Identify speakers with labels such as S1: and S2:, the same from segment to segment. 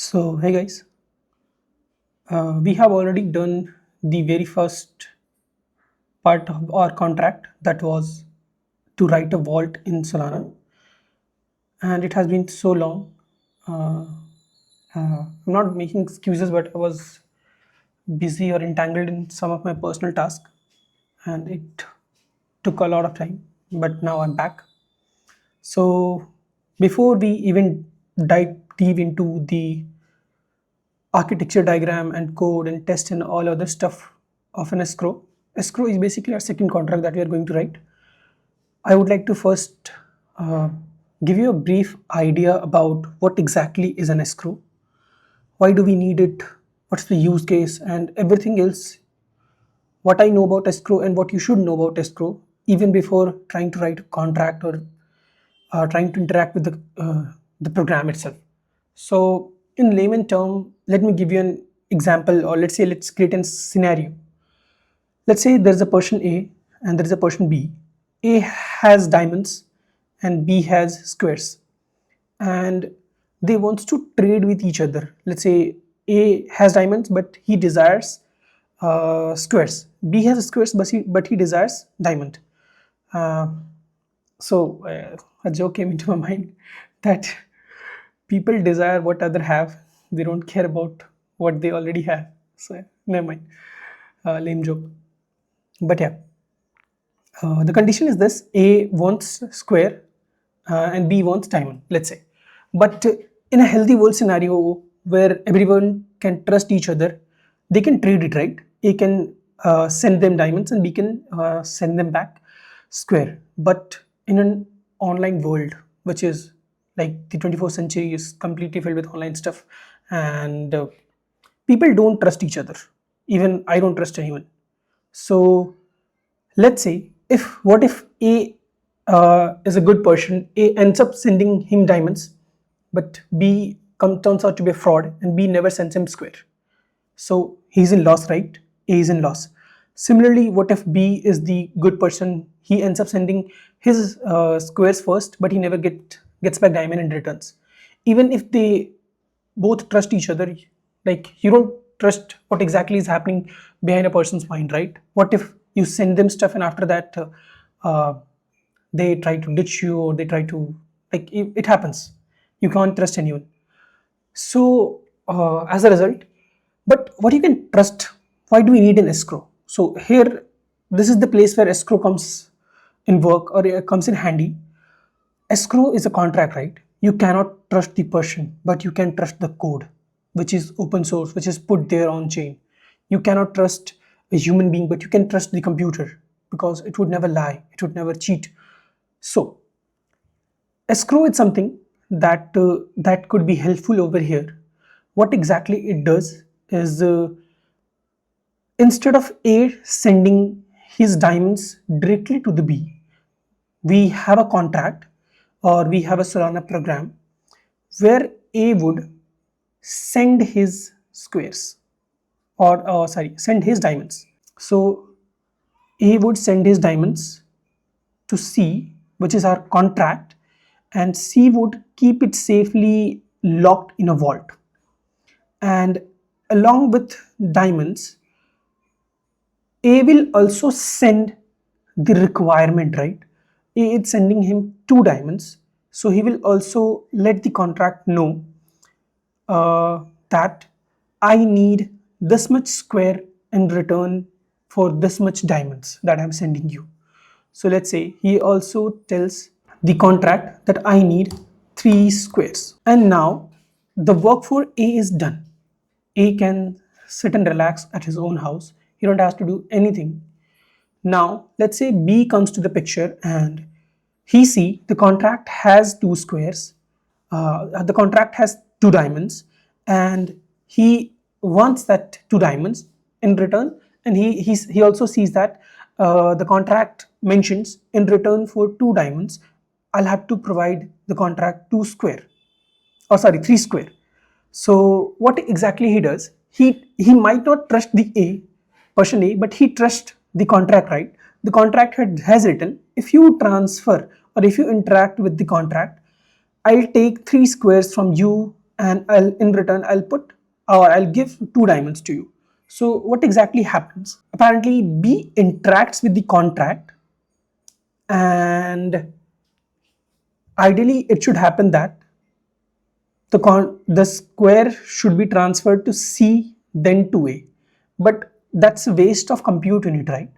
S1: So, hey guys, we have already done the very first part of our contract, that was to write a vault in Solana, and it has been so long. Uh, I'm not making excuses, but I was busy or entangled in some of my personal tasks, and it took a lot of time. But now I'm back. So, before we even dive deep into the architecture diagram and code and test and all other stuff of an escrow. Escrow is basically our second contract that we are going to write. I would like to first give you a brief idea about what exactly is an escrow, why do we need it, what's the use case, and everything else. What I know about escrow and what you should know about escrow, even before trying to write a contract or trying to interact with the program itself. So, in layman term, let me give you an example, or let's create a scenario. Let's say there's a person A and there's a person B. A has diamonds and B has squares, and they wants to trade with each other. Let's say A has diamonds but he desires squares. B has squares but he desires diamond. Uh, so a joke came into my mind that people desire what other have. They don't care about what they already have. So never mind. Lame joke. But yeah, the condition is this: A wants square and B wants diamond, let's say. But in a healthy world scenario where everyone can trust each other, they can trade it, right? A can send them diamonds and B can send them back square. But in an online world, which is like the 24th century, is completely filled with online stuff, and people don't trust each other. Even I don't trust anyone. So let's say, if what if A is a good person, A ends up sending him diamonds, but turns out to be a fraud and B never sends him square. So he's in loss, right? A is in loss. Similarly, what if B is the good person? He ends up sending his squares first, but he never gets back diamond in returns. Even if they both trust each other, like, you don't trust what exactly is happening behind a person's mind, right? What if you send them stuff and after that uh, they try to ditch you, or they try to, like, it happens. You can't trust anyone. So as a result, but what you can trust, why do we need an escrow? So here, this is the place where escrow comes in work, or comes in handy. Escrow is a contract, right? You cannot trust the person, but you can trust the code, which is open source, which is put there on chain. You cannot trust a human being, but you can trust the computer, because it would never lie, it would never cheat. So escrow is something that could be helpful over here. What exactly it does is, instead of A sending his diamonds directly to the B, we have a contract, or we have a Solana program where A would send his squares, or sorry, send his diamonds. So A would send his diamonds to C, which is our contract, and C would keep it safely locked in a vault. And along with diamonds, A will also send the requirement, right? A is sending him 2 diamonds, so he will also let the contract know that I need this much square in return for this much diamonds that I'm sending you. So let's say he also tells the contract that I need 3 squares. And now the work for A is done. A can sit and relax at his own house. He don't have to do anything. Now let's say B comes to the picture and he see the contract has 2 squares. The contract has 2 diamonds, and he wants that 2 diamonds in return. And he also sees that the contract mentions, in return for 2 diamonds, I'll have to provide the contract 2 square, or sorry, 3 square. So what exactly he does, he might not trust the person A, but he trusts the contract, right? The contract has written, if you transfer or if you interact with the contract, I'll take 3 squares from you and in return I'll put, or I'll give 2 diamonds to you. So what exactly happens? Apparently B interacts with the contract, and ideally it should happen that the square should be transferred to C then to A, but that's a waste of compute unit, right?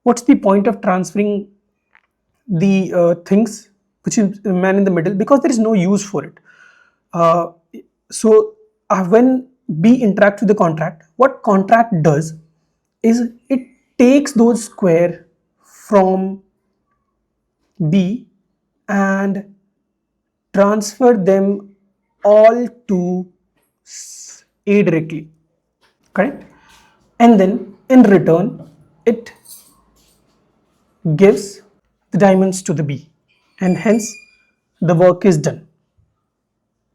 S1: What's the point of transferring the things which is man in the middle, because there is no use for it. uh, when B interacts with the contract, what contract does is it takes those square from B and transfer them all to A directly, correct? And then in return it gives the diamonds to the B, and hence the work is done.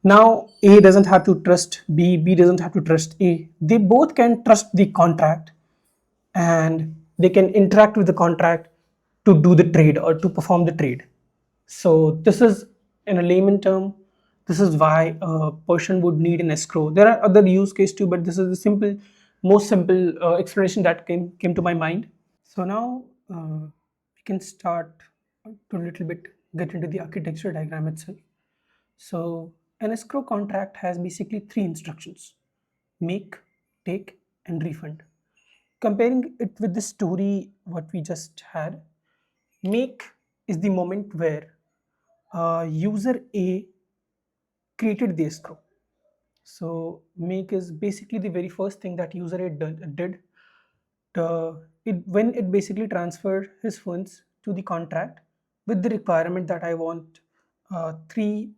S1: Now A doesn't have to trust B, B doesn't have to trust A. They both can trust the contract, and they can interact with the contract to do the trade or to perform the trade. So this is, in a layman term, this is why a person would need an escrow. There are other use case too, but this is the simple, most simple explanation that came to my mind. So now we can start to a little bit get into the architecture diagram itself. So an escrow contract has basically 3 instructions: make, take, and refund. Comparing it with the story what we just had, make is the moment where user A created the escrow. So make is basically the very first thing that user A did. When it basically transferred his funds to the contract with the requirement that I want 3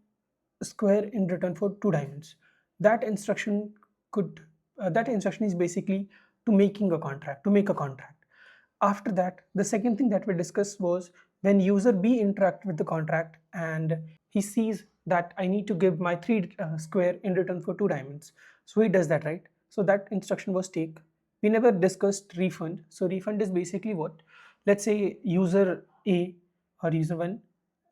S1: square in return for 2 diamonds. That instruction could that instruction is basically to make a contract. After that, the second thing that we discussed was when user B interact with the contract and he sees that I need to give my 3 square in return for 2 diamonds. So he does that, right? So that instruction was take. We never discussed refund. So refund is basically what? Let's say user A or user 1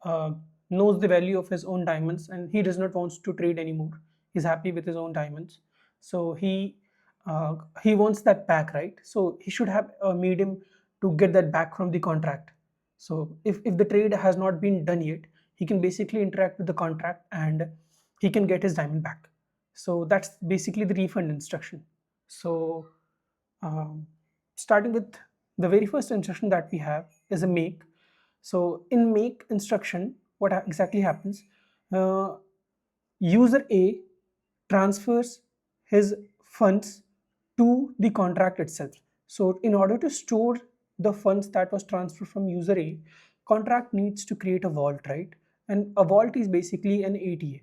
S1: uh, knows the value of his own diamonds and he does not want to trade anymore. He's happy with his own diamonds. So he wants that back, right? So he should have a medium to get that back from the contract. So if the trade has not been done yet, he can basically interact with the contract and he can get his diamond back. So that's basically the refund instruction. So um, starting with the very first instruction that we have is a make. So in make instruction, what exactly happens? Uh, User A transfers his funds to the contract itself. So in order to store the funds that was transferred from user A, contract needs to create a vault, right? And a vault is basically an ATA.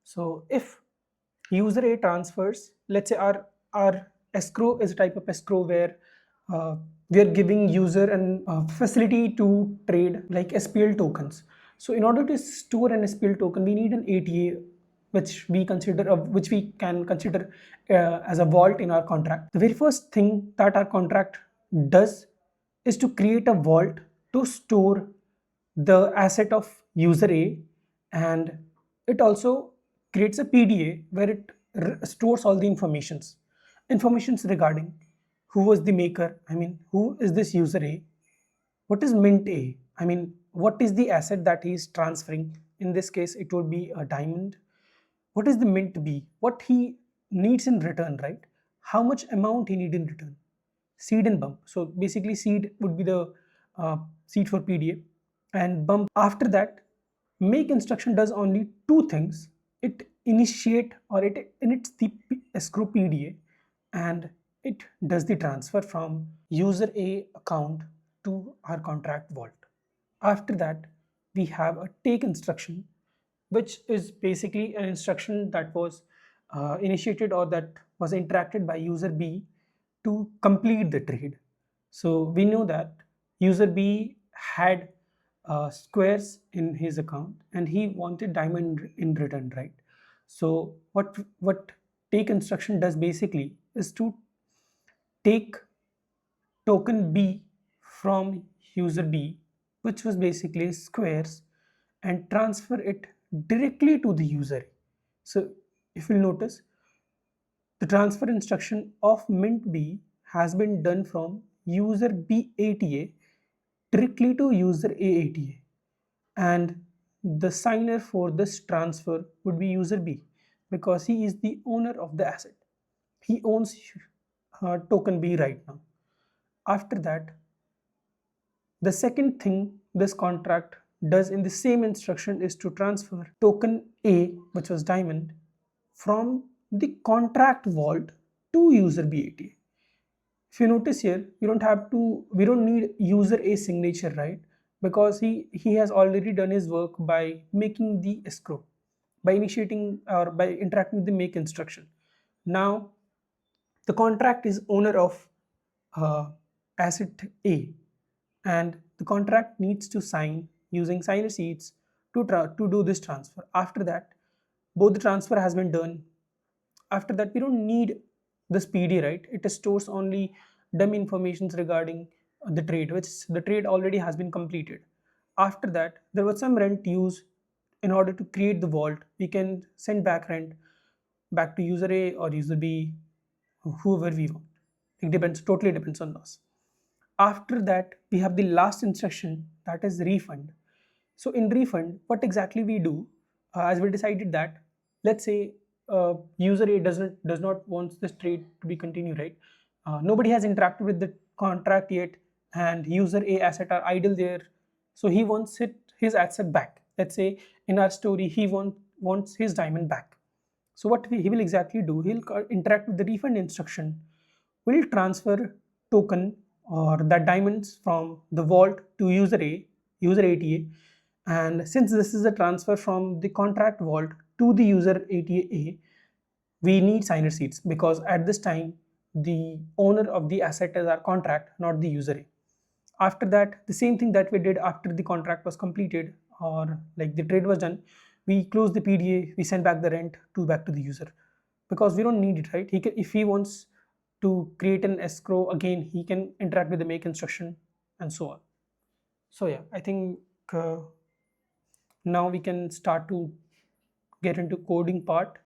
S1: So if user A transfers, let's say our escrow is a type of escrow where we are giving user an facility to trade like SPL tokens. So in order to store an SPL token, we need an ATA, which we can consider as a vault in our contract. The very first thing that our contract does is to create a vault to store the asset of user A, and it also creates a PDA where it stores all the informations regarding who was the maker, I mean who is this user A, what is mint A, I mean what is the asset that he is transferring. In this case it would be a diamond. What is the mint B, what he needs in return, right? How much amount he need in return. Seed and bump. So basically seed would be the seed for PDA, and bump. After that, make instruction does only 2 things. It initiate or it inits the escrow PDA, and it does the transfer from user A account to our contract vault. After that, we have a take instruction, which is basically an instruction that was initiated or that was interacted by user B to complete the trade. So we know that user B had squares in his account and he wanted diamond in return, right? So what take instruction does basically is to take token B from user B, which was basically squares, and transfer it directly to the user. So If you'll notice, the transfer instruction of mint B has been done from user B ATA directly to user A ATA, and the signer for this transfer would be user B because he is the owner of the asset. He owns token B right now. After that, the second thing this contract does in the same instruction is to transfer token A, which was diamond, from the contract vault to user BAT. If you notice here, we don't need user A signature, right? Because he has already done his work by making the escrow, by initiating or by interacting with the make instruction. Now the contract is owner of asset A, and the contract needs to sign using signer seeds to do this transfer. After that, both the transfer has been done. After that, we don't need this PD, right? It stores only dummy informations regarding the trade, which the trade already has been completed. After that, there was some rent used in order to create the vault. We can send back rent back to user A or user B, whoever we want. It depends, totally depends on us. After that, we have the last instruction, that is refund. So in refund, what exactly we do, as we decided that, let's say user A does not want this trade to be continued, right? Nobody has interacted with the contract yet, and user A asset are idle there, so he wants his asset back. Let's say in our story, he wants his diamond back. So what he will exactly do, he'll interact with the refund instruction, will transfer token or the diamonds from the vault to user ATA. And since this is a transfer from the contract vault to the user ATA, we need signer seeds because at this time the owner of the asset is our contract, not the user A. After that, the same thing that we did after the contract was completed or like the trade was done, we close the PDA, we send back the rent to back to the user because we don't need it, right? He can, if he wants to create an escrow again, he can interact with the make instruction and so on. So yeah, I think now we can start to get into coding part.